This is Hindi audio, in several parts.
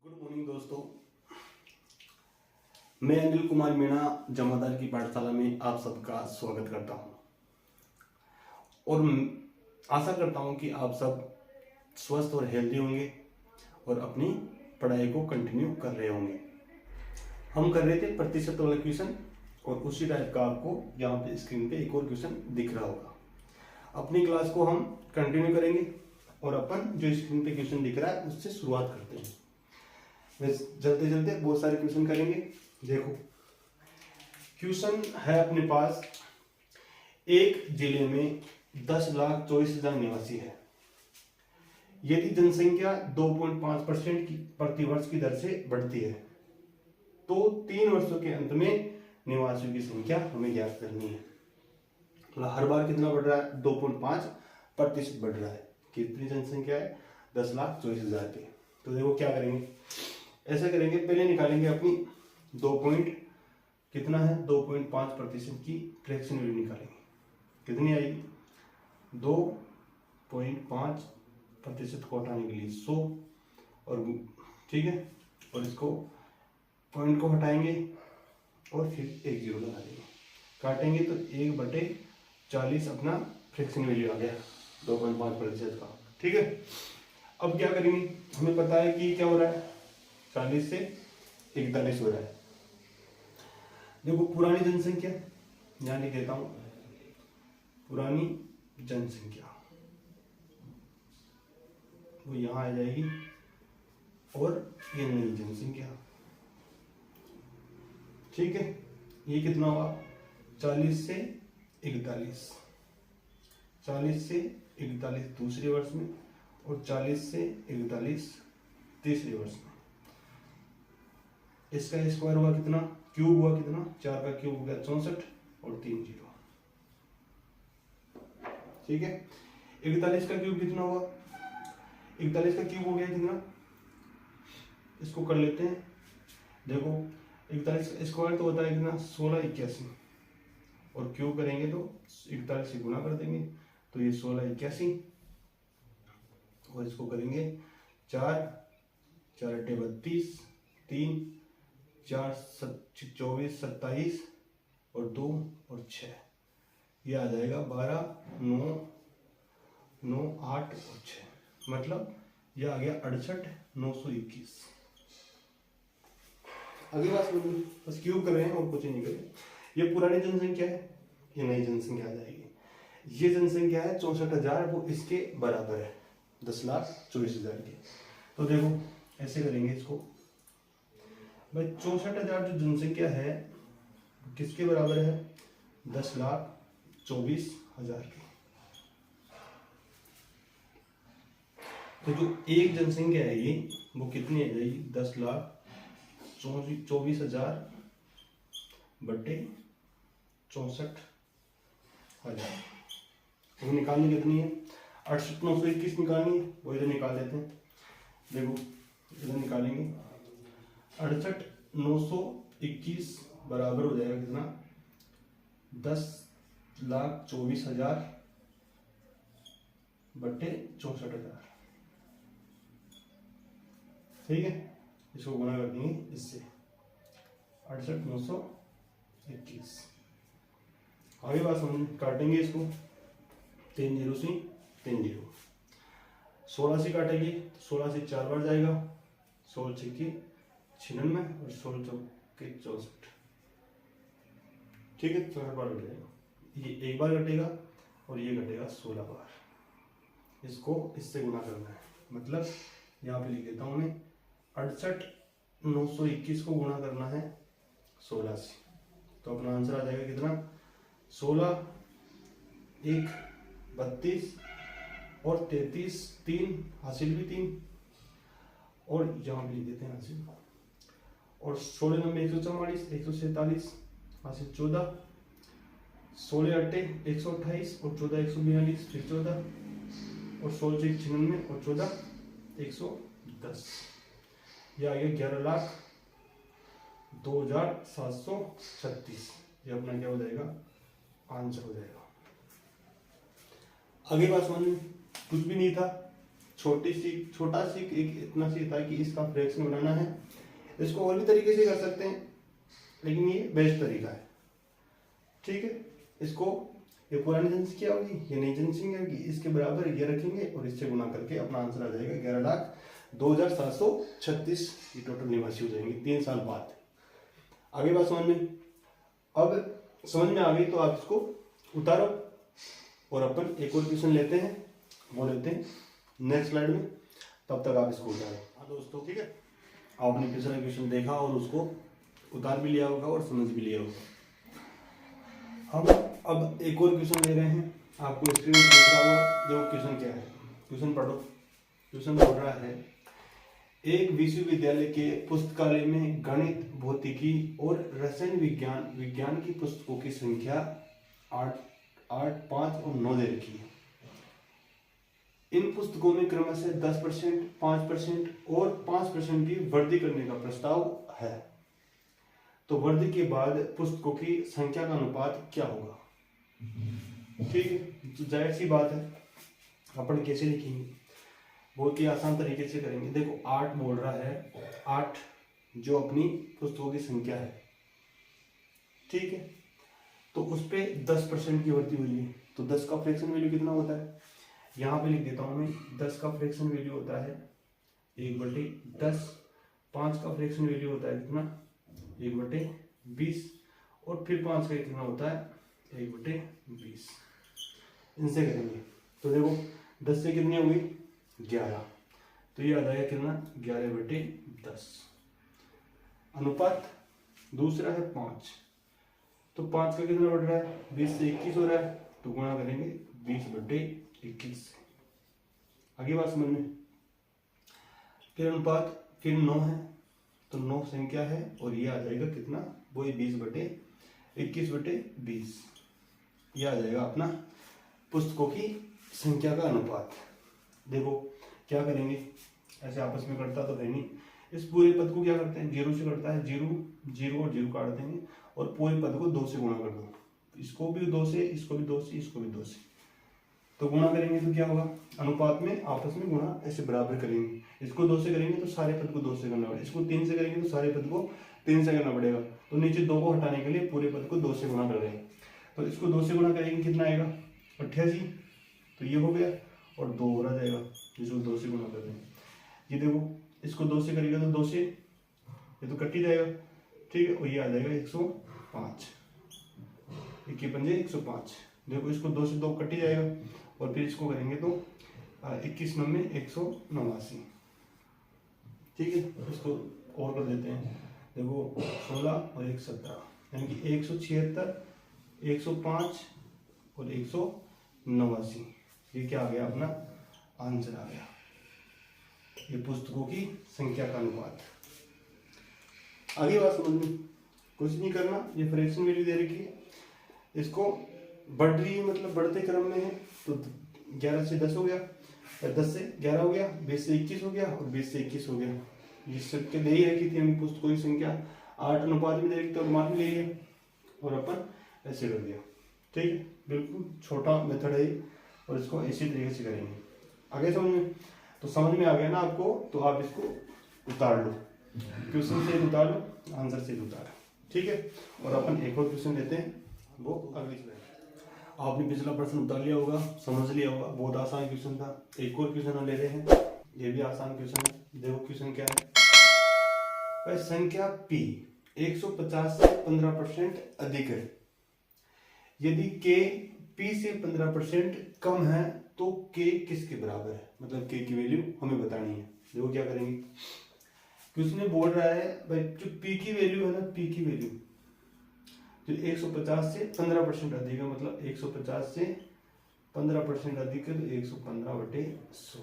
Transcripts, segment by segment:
गुड मॉर्निंग दोस्तों, मैं अनिल कुमार मीणा जमादार की पाठशाला में आप सबका स्वागत करता हूं और आशा करता हूं कि आप सब स्वस्थ और हेल्दी होंगे और अपनी पढ़ाई को कंटिन्यू कर रहे होंगे। हम कर रहे थे प्रतिशत वाला क्वेश्चन और उसी टाइप का आपको यहाँ पे स्क्रीन पे एक और क्वेश्चन दिख रहा होगा। अपनी क्लास को हम कंटिन्यू करेंगे और अपन जो स्क्रीन पे क्वेश्चन दिख रहा है उससे शुरुआत करते हैं। जल्दी जल्दी बहुत सारे क्वेश्चन करेंगे। देखो, क्वेश्चन है अपने पास, एक जिले में 10,24,000 निवासी है। यदि जनसंख्या 2.5% की प्रतिवर्ष की दर से बढ़ती है तो 3 वर्षों के अंत में निवासियों की संख्या हमें ज्ञात करनी है। मतलब हर बार कितना बढ़ रहा है? 2.5% बढ़ रहा है। कितनी जनसंख्या है? 10,24,000 की। तो देखो क्या करेंगे, ऐसा करेंगे, पहले निकालेंगे अपनी 2.5% की फ्रैक्शन वैल्यू निकालेंगे। कितनी आएगी? 2.5% को हटाने के लिए 100 और ठीक है, और इसको पॉइंट को हटाएंगे और फिर एक जीरो लगा देंगे, काटेंगे तो 1/40 अपना फ्रैक्शन वैल्यू आ गया 2.5% का। ठीक है, अब क्या करेंगे, हमें पता है कि क्या हो रहा है, 40 से 41 हो रहा है। देखो पुरानी जनसंख्या यहाँ लिख देता हूं, पुरानी जनसंख्या वो यहाँ आ जाएगी और ये नई जनसंख्या। ठीक है, ये कितना हुआ? 40 से 41, 40 से 41 दूसरे वर्ष में और 40 से 41 तीसरे वर्ष में। इसका स्क्वायर हुआ कितना? क्यूब हुआ कितना? 4 का क्यूब हो गया 64 और 3 जीरो। ठीक है, 41 का क्यूब कितना हुआ? 41 का क्यूब हो गया कितना? इसको कर लेते हैं। देखो 41 का स्क्वायर तो होता है कितना? 1681 और क्यूब करेंगे तो 41 से गुना कर देंगे तो ये 1681 और इसको करेंगे 4 4 अट्ठे 32, 3 4 24 27 और 2 और 6, ये आ जाएगा 12 9 9 8 और 6, मतलब ये आ गया 68,921। अगली बात बस क्यूब कर रहे हैं और कुछ नहीं कर रहे। ये पुरानी जनसंख्या है, ये नई जनसंख्या आ जाएगी। ये जनसंख्या है 64,000, वो इसके बराबर है 10,24,000 की। तो देखो ऐसे करेंगे इसको भाई, 64,000 जो जनसंख्या है किसके बराबर है? 10,24,000 की। तो जो एक जनसंख्या है ये वो कितनी आ जाएगी? 10,24,000 बटे 64,000। तो निकालनी कितनी है? 68,921 निकालनी है, वो इधर निकाल लेते हैं। देखो इधर निकालेंगे, 68,921 बराबर हो जाएगा कितना? 10,24,000 बटे 64,000। ठीक है, इसको गुना कर देंगे इससे 68,921। आगे बात समझ, काटेंगे इसको 3 जीरो से 3 जीरो, 16 से काटेंगे तो 16 से 4 बार जाएगा, 16 छक्के 96 और 16 चौके 64। ठीक है, 4 बार कटेगा, ये एक बार कटेगा और ये कटेगा 16 बार। इसको इससे गुना करना है, मतलब यहाँ पे लिख देता हूँ मैं, 68,921 को गुना करना है 16 से, तो अपना आंसर आ जाएगा कितना? 16 1 32 और 33 3 हासिल भी 3 और यहाँ पे लिख देते हैं हासिल, और 16 नंबर 144 147 हासिल 14, 16 अट्ठे 128 और 14 142 फिर 14 और 16 96 और 14 110, ये आ गया 11,02,736। ये अपना क्या हो जाएगा? आंसर हो जाएगा। आगे बात समझ में, कुछ भी नहीं था, छोटा सी एक इतना सी था कि इसका फ्रैक्शन बनाना है। इसको और भी तरीके से कर सकते हैं, लेकिन ये बेस्ट तरीका है। ठीक है, इसको ये पुरानी जनसी क्या होगी, ये नई जनसी होगी, इसके बराबर ये रखेंगे और इससे गुना करके अपना आंसर आ जाएगा 11,02,736। ये टोटल निवासी हो जाएंगे 3 साल बाद। आगे बात समझ में, अब समझ में आ गई तो आप इसको उतारो और अपन एक और क्वेश्चन लेते हैं, वो लेते हैं नेक्स्ट स्लाइड में। तब तक आप इसको उतारो। हाँ दोस्तों, ठीक है, आपने पिछला क्वेश्चन देखा और उसको उतार भी लिया होगा और समझ भी लिया होगा। हम अब एक और क्वेश्चन ले रहे हैं, आपको स्क्रीन पर दिख रहा होगा। देखो क्वेश्चन क्या है, क्वेश्चन पढ़ो। क्वेश्चन बोल रहा है, एक विश्वविद्यालय के पुस्तकालय में गणित, भौतिकी और रसायन विज्ञान की पुस्तकों की संख्या 8, 5 और 9 दे रखी है। इन पुस्तकों में क्रमशः 10%, 5% और 5% की वृद्धि करने का प्रस्ताव है। तो वृद्धि के बाद पुस्तकों की संख्या का अनुपात क्या होगा? ठीक है, तो जाहिर सी बात है, अपन कैसे लिखेंगे, बहुत ही आसान तरीके से करेंगे। देखो 8 बोल रहा है, 8 जो अपनी पुस्तकों की संख्या है, ठीक है, तो उस पे 10% की वृद्धि हुई है। तो 10 का फ्रैक्शन वैल्यू कितना होता है, यहाँ पे लिख देता हूँ मैं। 10 का फ्रैक्शन वैल्यू होता है 1/10। 5 का फ्रैक्शन वैल्यू होता है कितना, 1/20। और फिर 5 का कितना होता है, 1/20। इनसे करेंगे तो देखो 10 से कितनी होगी, 11। तो ये आ जाएगा कितना, 11/10। अनुपात दूसरा है 5। तो 5 का कितना बढ़ रहा है, 20 से 21 हो रहा है, तो गुणा करेंगे 20/21 से। आगे बात समझ में। फिर अनुपात, फिर 9 है, तो 9 संख्या है और ये आ जाएगा कितना, वही 20/21/20। ये आ जाएगा अपना पुस्तकों की संख्या का अनुपात। देखो क्या करेंगे, ऐसे आपस में करता तो है नहीं। इस पूरे पद को क्या करते हैं, 0 से करता है, 0 0 और 0 काट देंगे और पूरे पद को 2 से गुणा कर दो। इसको भी 2 से, इसको भी 2 से, इसको भी 2 से, तो गुणा करेंगे तो क्या होगा, अनुपात में आपस में गुणा ऐसे बराबर करेंगे। इसको 2 से करेंगे तो सारे पद को 2 से करना पड़ेगा, इसको 3 से करेंगे तो सारे पद को 3 से करना पड़ेगा। तो नीचे 2 को हटाने के लिए पूरे पद को 2 से गुणा कर रहे हैं। तो इसको 2 से गुणा करेंगे कितना आएगा, 88। तो ये हो गया और 2 और आ जाएगा, जिसको 2 से गुणा कर रहे हैं। ये देखो इसको 2 से करेगा तो 2 से ये तो कट ही जाएगा, ठीक है, और ये आ जाएगा 105। 1 पंजे 105। देखो इसको 2 से 2 कट ही जाएगा और फिर इसको करेंगे तो 21 9 में 189। ठीक है, इसको और कर देते हैं। देखो 16 और 1 17, यानी कि 176, 105 और 189। ये क्या आ गया, अपना आंसर आ गया, ये पुस्तकों की संख्या का अनुपात। आगे बात समझ में, कुछ नहीं करना, ये फ्रैक्शन वैल्यू दे रखी है, इसको बढ़ रही है, मतलब बढ़ते क्रम में है। तो 11 से 10 हो गया, 10 से 11 हो गया, 20 से 21 हो गया और 20 से 21 हो गया। ये सबके दे ही रखी थी हमें पुस्तकों की संख्या, 8 अनुपात में दे रखी, तो अनुपात में ले लिया और अपन ऐसे कर दिया। ठीक है, बिल्कुल छोटा मेथड है और इसको इसी तरीके से करेंगे। आगे समझ में, तो समझ में आ गया ना आपको, तो आप इसको उतार लो, क्वेश्चन से उतार लो, आंसर से उतार। ठीक है, और अपन एक और क्वेश्चन लेते हैं, वो अगली स्लाइड। आपने पिछला प्रश्न उतार लिया होगा, समझ लिया होगा, बहुत आसान क्वेश्चन था। एक और क्वेश्चन हम ले रहे हैं, ये भी आसान क्वेश्चन है। देखो क्वेश्चन क्या है, भाई संख्या p 150 से 15% अधिक है। यदि k p से 15% कम है तो k किसके बराबर है, मतलब k की वैल्यू हमें बतानी है। देखो क्या करेंगे, क्वेश्चन बोल रहा है भाई जो p की वैल्यू है ना, p की वैल्यू जो 150 से 15% अधिक है, मतलब 150 से 15% अधिक है, तो 115/100।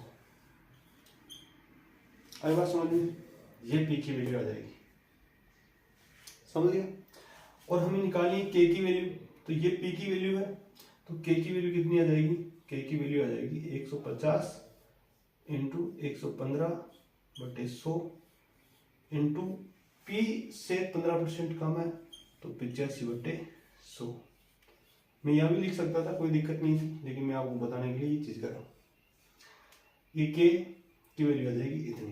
आई बात समझ में, ये p की वैल्यू आ जाएगी, समझ गया। और हमें निकालनी है k की वैल्यू, तो ये p की वैल्यू है, तो k की वैल्यू कितनी आ जाएगी, k की वैल्यू आ जाएगी 150 इंटू 115/100 इंटू p से 15% कम है तो 85/100। मैं यहाँ भी लिख सकता था, कोई दिक्कत नहीं थी, लेकिन मैं आपको बताने के लिए ये चीज कर रहा हूँ। ये k की वैल्यू आ जाएगी इतनी।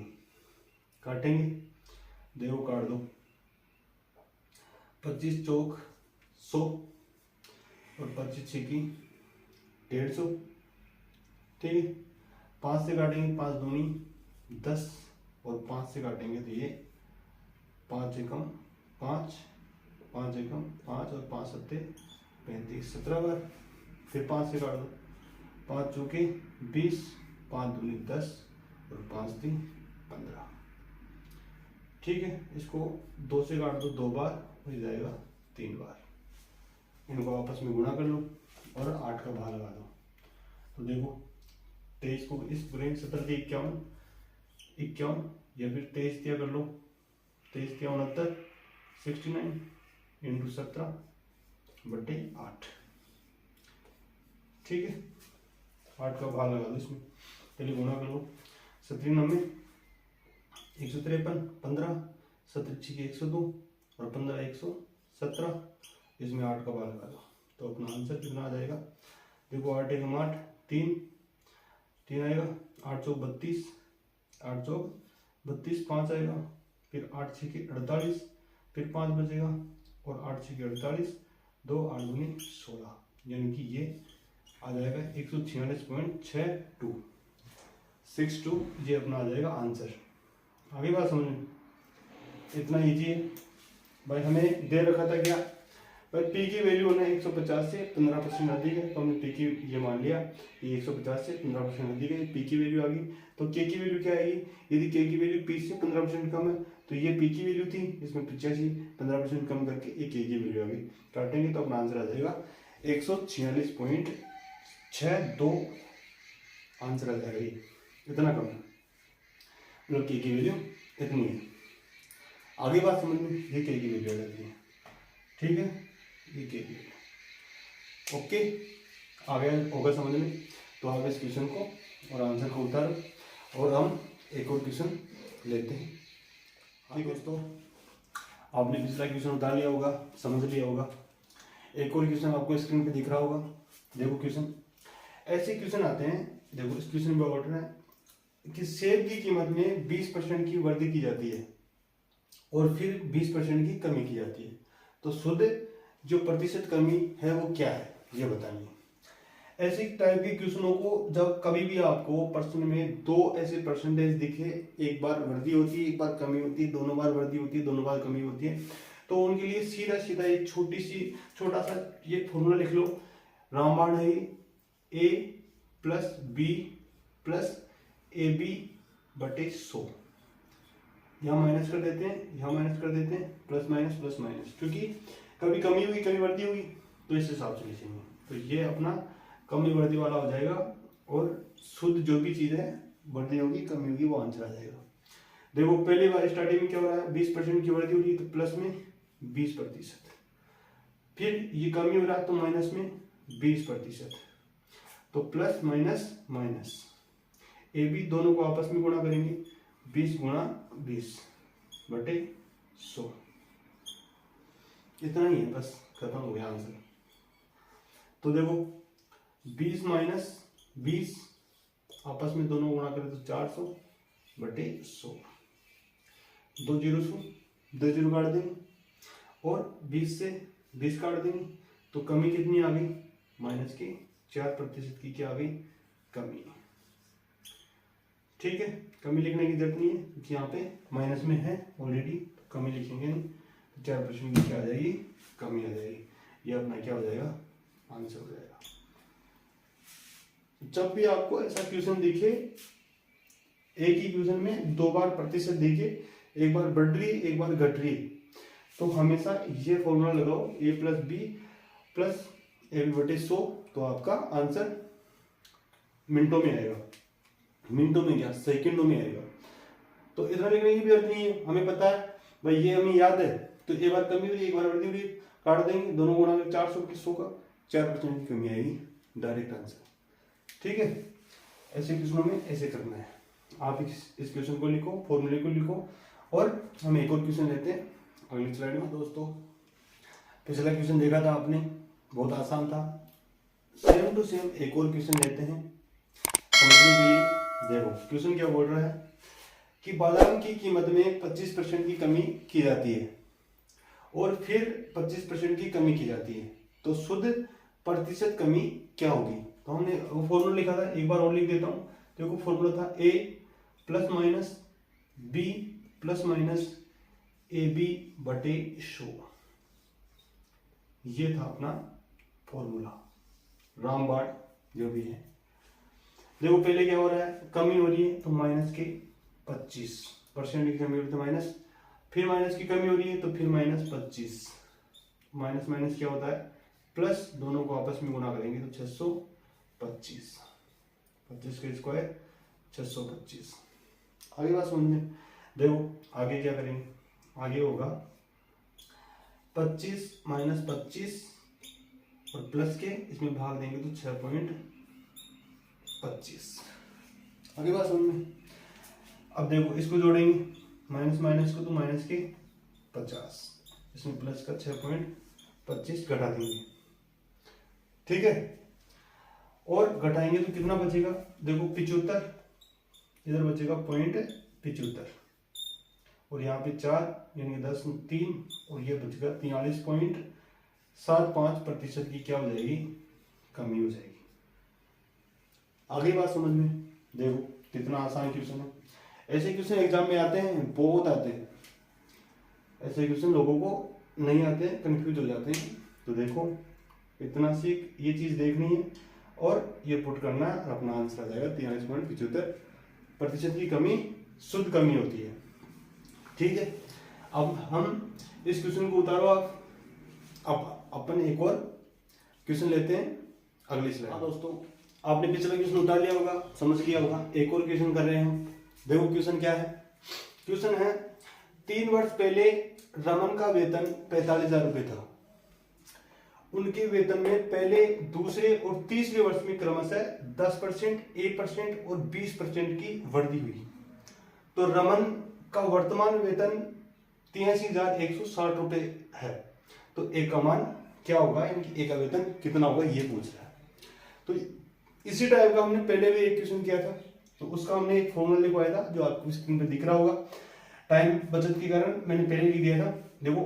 काटेंगे, देखो काट दो, 25 चौक 100 और 25 छिकी 150। ठीक है, 5 से काटेंगे, 5 दूनी 10 और 5 से काटेंगे तो ये 5 एकम 5, 5 एकम 5 और 5 सत्ते 35, 17 बार। फिर 5 से काट दो, 5 चौके 20, 5 दूनी 10 और 5 तीन 15। ठीक है, इसको 2 से काट दो 2 बार, हो जाएगा 3 बार। इनको आपस में गुणा कर लो और 8 का भाग लगा दो। तो देखो 23 को इस पूरे 17 के 51 या फिर 23 दिया कर लो, 23 के 69 69 इंटू 17/8। ठीक है, 8 का भाग लगा दो इसमें, पहले गुणा कर लो। 17 9 153 15, 17 102 और 15 117, इसमें 8 का भाग लगा दो। तो अपना आंसर कितना आ जाएगा, देखो 8 एकम 8 3 3 आएगा, 8 चौक 32, 8 चौक 32 5 आएगा, फिर 8 छिके 48, फिर 5 बचेगा और 8 छिके 48 2 8 दूनी 16, यानी कि ये आ जाएगा 146.62 ये अपना आ जाएगा आंसर। आगे बात समझ में, इतना इजी है भाई। हमें दे रखा था क्या भाई, पी की वैल्यू होना 150 से 15% अधिक है, तो हमने पी की ये मान लिया कि 150 से 15% अधिक है, पी की वैल्यू आ गई। तो के की वैल्यू क्या आएगी, यदि के की वैल्यू पी से 15% कम है तो ये पी की वैल्यू थी, इसमें 85 15% कम करके ये के की वैल्यू आ गई। काटेंगे तो अपना आंसर आ जाएगा 146.62 आंसर आ जाएगा। ये इतना कम है, मतलब के की वैल्यू इतनी है। आगे बात समझ में, ये के की वैल्यू आ जाती है। ठीक है, ये के की वैल्यू ओके, आगे होगा समझ में। तो आप इस क्वेश्चन को और आंसर को उतारो और हम एक और क्वेश्चन लेते हैं। ठीक है दोस्तों, आपने पिछला क्वेश्चन उतार लिया होगा, समझ लिया होगा। एक और क्वेश्चन आपको स्क्रीन पे दिख रहा होगा। देखो क्वेश्चन, ऐसे क्वेश्चन आते हैं। देखो इस क्वेश्चन में ऑर्डर है कि सेब की कीमत में 20% की वृद्धि की जाती है और फिर 20% की कमी की जाती है, तो शुद्ध जो प्रतिशत कमी है वो क्या है, ये बताइए। ऐसे टाइप के क्वेश्चनों को जब कभी भी आपको प्रश्न में दो ऐसे परसेंटेज दिखे, एक बार वृद्धि होती है एक बार कमी होती है, दोनों बार वृद्धि होती है दोनों बार कमी होती है, तो उनके लिए सीधा सीधा एक छोटा सा ये फॉर्मूला लिख लो। रामबाण है a plus B plus A B बटे 100। यहाँ माइनस कर देते हैं, यहाँ माइनस कर देते हैं, प्लस माइनस, क्योंकि कभी कमी हुई कभी वृद्धि हुई तो इस हिसाब से लिखेंगे। तो ये अपना कमी वृद्धि वाला हो जाएगा और शुद्ध जो भी चीज है वृद्धि होगी कमी होगी वो आंसर आ जाएगा। देखो पहली बार स्टार्टिंग में क्या हो रहा है, 20% की वृद्धि हो रही है तो प्लस में 20%, फिर ये कमी हो रहा है तो माइनस में 20%, तो प्लस माइनस ए बी दोनों को आपस में गुणा करेंगे, 20 गुणा 20 बटे 100। इतना ही है, बस खत्म हो गया आंसर। तो देखो 20 माइनस 20 आपस में दोनों गुणा करें तो 400 बटे 100। 2 जीरो काट देंगे और 20 से 20 काट देंगे, तो कमी कितनी आ गई, माइनस की 4% की क्या आ गई, कमी। ठीक है, कमी लिखने की जरूरत नहीं है क्योंकि यहाँ पे माइनस में है ऑलरेडी, कमी लिखेंगे नहीं, तो 4% की क्या आ जाएगी, कमी आ जाएगी। ये अपना क्या हो जाएगा, आंसर हो जाएगा। जब भी आपको ऐसा क्वेश्चन दिखे, एक ही क्वेश्चन में दो बार प्रतिशत दिखे, एक बार बढ़ रही एक बार घट रही, तो हमेशा ये फॉर्मूला लगाओ, a plus B plus A B बटे 100, तो आपका आंसर मिनटों में आएगा। मिनटों में क्या, सेकंडों में आएगा। तो इतना लिखने की भी जरूरत नहीं है, हमें पता है भाई, ये हमें याद है। तो एक बार कमी हुई एक बार वृद्धि हुई, काट देंगे, दोनों गुणा 400 की 100 का 4% की कमी आएगी, डायरेक्ट आंसर। ठीक है, ऐसे क्वेश्चनों में ऐसे करना है। आप इस क्वेश्चन को लिखो, फॉर्मूले को लिखो, और हम एक और क्वेश्चन लेते हैं अगली स्लाइड में। दोस्तों पिछला क्वेश्चन देखा था आपने, बहुत आसान था। सेम टू सेम एक और क्वेश्चन लेते हैं समझने के लिए। देखो क्वेश्चन क्या बोल रहा है कि बादाम की कीमत में 25% की कमी की जाती है और फिर 25% की कमी की जाती है, तो शुद्ध प्रतिशत कमी क्या होगी। तो हमने वो फॉर्मूला लिखा था, एक बार और लिख देता हूँ। देखो फॉर्मूला था a plus minus b plus minus A B बटे 100। ये था अपना फॉर्मूला, रामबाण जो भी है। देखो पहले क्या हो रहा है, कमी हो रही है तो माइनस के 25% की कमी हो रही है तो माइनस, फिर माइनस की कमी हो रही है तो फिर माइनस 25, माइनस माइनस क्या होता है प्लस, दोनों को आपस में गुणा करेंगे तो 625, 25 का स्क्वायर 625। आगे बात समझ में। देखो आगे क्या करेंगे, आगे होगा 25 माइनस 25 और प्लस के इसमें भाग देंगे तो 6.25। आगे बात समझ में। अब देखो इसको जोड़ेंगे, माइनस माइनस को तो माइनस के 50, इसमें प्लस का 6.25 घटा देंगे, ठीक है। और घटाएंगे तो कितना बचेगा, देखो 75, इधर बचेगा 0.75 और यहाँ पे 4 यानी 10 3 और ये बचेगा 43.75% की क्या हो जाएगी, कमी हो जाएगी। आगे बात समझ में। देखो कितना आसान क्वेश्चन है। ऐसे क्वेश्चन एग्जाम में आते हैं, बहुत आते हैं ऐसे क्वेश्चन, लोगों को नहीं आते हैं, कंफ्यूज हो जाते हैं। तो देखो इतना सीख, ये चीज देखनी है और ये पुट करना है, अपना आंसर आ जाएगा 43.75% की कमी शुद्ध कमी होती है, ठीक है। अब हम इस क्वेश्चन को उतारो आप, अब अपन एक और क्वेश्चन लेते हैं अगली स्लाइड। हाँ दोस्तों, आपने पिछला क्वेश्चन उतार लिया होगा, समझ लिया होगा, एक और क्वेश्चन कर रहे हैं हम। देखो क्वेश्चन क्या है, क्वेश्चन है 3 वर्ष पहले रमन का वेतन 45,000 रुपये था। उनके वेतन में पहले, दूसरे और तीसरे वर्ष में क्रमशः 10%, 1% और 20% की वृद्धि हुई। तो रमन का वर्तमान वेतन 83,160 रुपये है, तो एक का मान क्या होगा, यानी एक का वेतन कितना होगा, ये पूछ रहा है। तो इसी टाइप का हमने पहले भी एक क्वेश्चन किया था, तो उसका हमने एक फॉर्मूला लिखवाया था जो आपको स्क्रीन पे दिख रहा होगा। टाइम बचत के कारण मैंने पहले लिख दिया था। देखो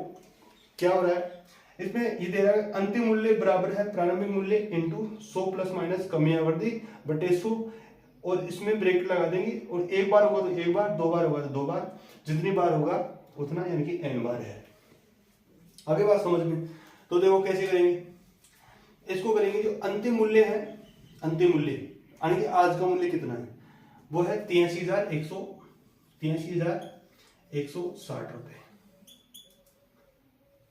क्या हो रहा है इसमें, ये दे रहा है अंतिम मूल्य बराबर है प्रारंभिक मूल्य इंटू 100 प्लस माइनस कमी या वृद्धि बटे 100, और इसमें ब्रैकेट लगा देंगे, और एक बार होगा तो एक बार, दो बार होगा तो दो बार, जितनी बार होगा उतना, यानी कि n बार है। आगे बात समझ में। तो देखो कैसे करेंगे, इसको करेंगे जो अंतिम मूल्य है, अंतिम मूल्य यानी कि आज का मूल्य कितना है, वो है 83,160 रुपए।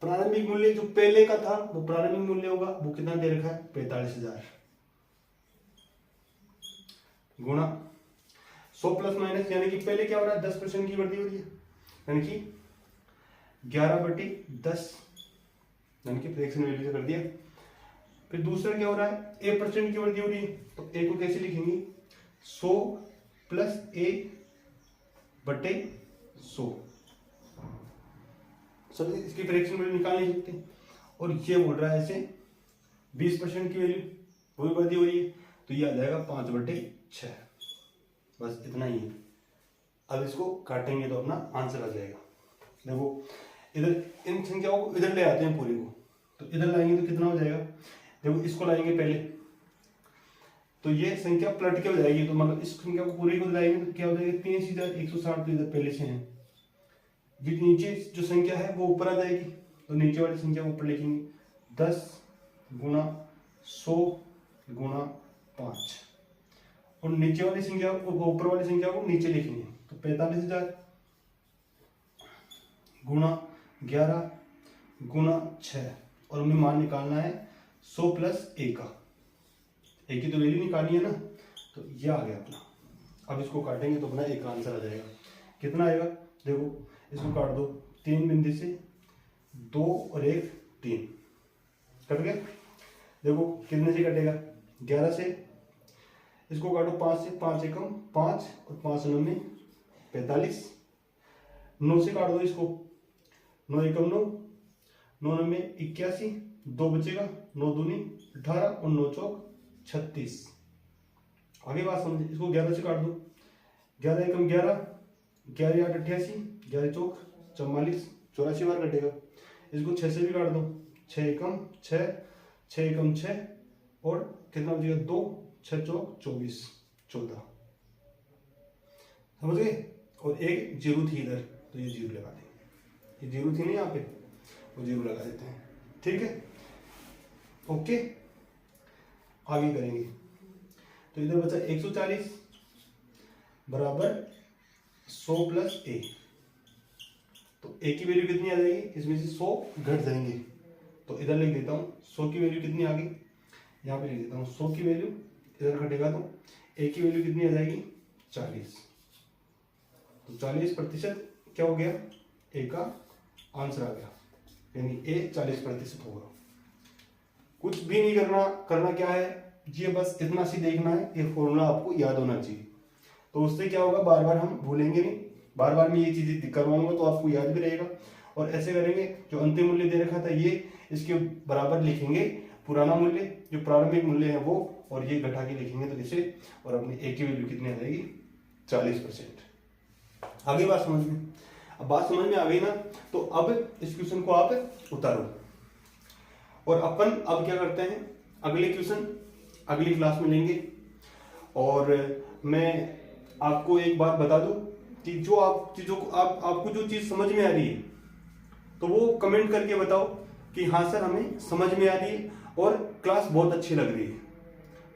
प्रारंभिक मूल्य जो पहले का था वो प्रारंभिक मूल्य होगा, वो कितना दे रखा है 45,000, गुणा 100 प्लस माइनस, यानी कि पहले क्या हो रहा है 10% की वृद्धि हो रही है, यानी कि 11/10, यानी कि फ्रैक्शन वैल्यू से कर दिया। फिर दूसरा क्या हो रहा है 1% की वृद्धि हो रही है, तो ए को कैसे लिखेंगे 100 प्लस a/100, सभी इसकी फ्रैक्शन वैल्यू निकाल नहीं सकते। और ये बोल रहा है ऐसे 20% की वैल्यू वो भी वृद्धि हो रही है, तो ये आ जाएगा 5/6, बस इतना ही है। अब इसको काटेंगे तो अपना आंसर आ जाएगा। देखो इधर इन संख्याओं को इधर ले आते हैं पूरी को, तो इधर लाएंगे तो कितना हो जाएगा, देखो इसको लाएंगे पहले तो ये संख्या पलट के हो जाएगी, तो मतलब इस संख्या को पूरी को लाएंगे तो क्या हो जाएगा 83,160, तो इधर पहले से है, नीचे जो संख्या है वो ऊपर आ जाएगी, तो नीचे वाली संख्या ऊपर लिखेंगे 10 गुणा 100 गुणा 5, और नीचे वाली संख्या को, ऊपर वाली संख्या को नीचे लिखेंगे, तो 45,000 गुणा 11 गुणा 6, और हमें मान निकालना है 100 प्लस a का, a की तो वैल्यू निकालनी है ना, तो ये आ गया अपना। अब इसको काटेंगे तो अपना एक आंसर आ जाएगा। कितना आएगा, देखो इसको काट दो, 3 बिंदु से 2 और 1 3 कट गया। देखो कितने से कटेगा 11 से, इसको काटो 5 से, 5 एकम 5 और 5 9 45, 9 से काट दो इसको, 9 एकम 9, 9 9 81, 2 बचेगा, 9 दूनी 18 और 9 चौक 36। आगे बात समझे, इसको 11 से काट दो, 11 एकम 11, 11 8 88, 11 चौक 44, 84 बार कटेगा। इसको 6 से भी काट दो, 6 एकम 6, 6 एकम 6 और कितना बचेगा 2, 6 चौक 24, 14, समझ गए। और एक जीरो थी इधर, तो ये जीरो लगा देंगे, ये जीरो थी नहीं यहाँ पे, वो जीरो लगा देते हैं, ठीक है। ओके, आगे करेंगे। तो इधर बचा 140 बराबर 100 प्लस a। तो a की वैल्यू कितनी आ जाएगी, इसमें से 100 घट जाएंगे, तो इधर लिख देता हूँ 100 की वैल्यू कितनी आ गई, यहाँ पे लिख देता हूँ 100 की वैल्यू, इधर घटेगा तो a की वैल्यू कितनी आ जाएगी 40। तो 40% क्या हो गया, a का आंसर आ गया, यानी a 40% होगा। कुछ भी नहीं करना क्या है, ये बस इतना सी देखना है, ये फॉर्मूला आपको याद होना चाहिए। तो उससे क्या होगा, बार बार हम भूलेंगे नहीं, बार बार मैं ये चीजें करवाऊंगा तो आपको याद भी रहेगा। और ऐसे करेंगे, जो अंतिम मूल्य दे रखा था ये, इसके बराबर लिखेंगे पुराना मूल्य, जो प्रारंभिक मूल्य है वो, और ये घटा के लिखेंगे तो इसे, और अपनी a की वैल्यू कितनी आ जाएगी 40%। आगे बात समझ में, अब बात समझ में आ गई ना, तो अब इस क्वेश्चन को आप उतारो। और अपन अब क्या करते हैं, अगले क्वेश्चन अगली क्लास में लेंगे। और मैं आपको एक बात बता दूं कि जो आपको जो चीज समझ में आ रही है, तो वो कमेंट करके बताओ कि हाँ सर हमें समझ में आ रही है और क्लास बहुत अच्छी लग रही है।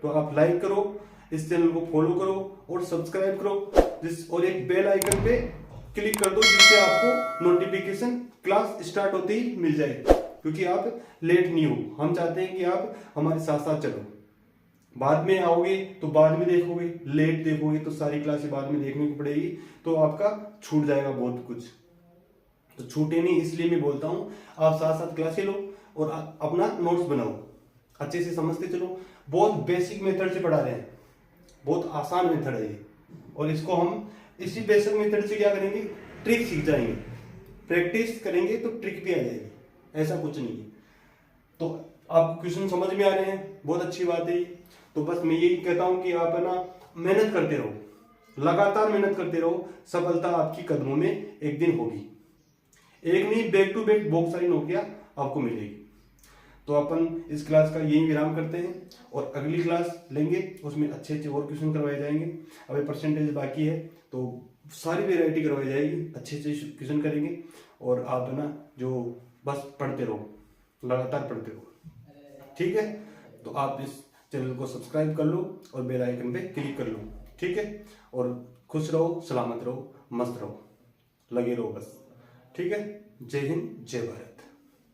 तो आप लाइक करो, इस चैनल को फॉलो करो और सब्सक्राइब करो, और एक बेल आइकन पे क्लिक कर दो, जिससे आपको नोटिफिकेशन क्लास स्टार्ट होते ही मिल जाए, क्योंकि आप लेट नहीं हो। हम चाहते हैं कि आप हमारे साथ साथ चलो। बाद में आओगे तो बाद में देखोगे, लेट देखोगे तो सारी क्लासें बाद में देखने को पड़ेगी, तो आपका छूट जाएगा बहुत कुछ। तो छूटे नहीं, इसलिए मैं बोलता हूँ आप साथ साथ क्लासें लो और अपना नोट्स बनाओ, अच्छे से समझते चलो। बहुत बेसिक मेथड से पढ़ा रहे हैं, बहुत आसान मेथड है ये, और इसको हम इसी बेसिक मेथड से क्या करेंगे, ट्रिक सीख जाएंगे। प्रैक्टिस करेंगे तो ट्रिक भी आ जाएगी, ऐसा कुछ नहीं है। तो आपको क्वेश्चन समझ में आ रहे हैं, बहुत अच्छी बात है। तो बस मैं यही कहता हूं कि आप है ना मेहनत करते रहो, लगातार मेहनत करते रहो, सफलता आपकी कदमों में एक दिन होगी। एक नहीं, बैक टू बैक बहुत सारी नौकरियां आपको मिलेगी। तो अपन इस क्लास का यही विराम करते हैं, और अगली क्लास लेंगे, उसमें अच्छे अच्छे और क्वेश्चन करवाए जाएंगे। अभी परसेंटेज बाकी है, तो सारी वेराइटी करवाई जाएगी, अच्छे अच्छे क्वेश्चन करेंगे। और आप है ना जो बस पढ़ते रहो, लगातार पढ़ते रहो, ठीक है। तो आप इस चैनल को सब्सक्राइब कर लो और बेल आइकन पे क्लिक कर लो, ठीक है। और खुश रहो, सलामत रहो, मस्त रहो, लगे रहो बस, ठीक है। जय हिंद, जय भारत।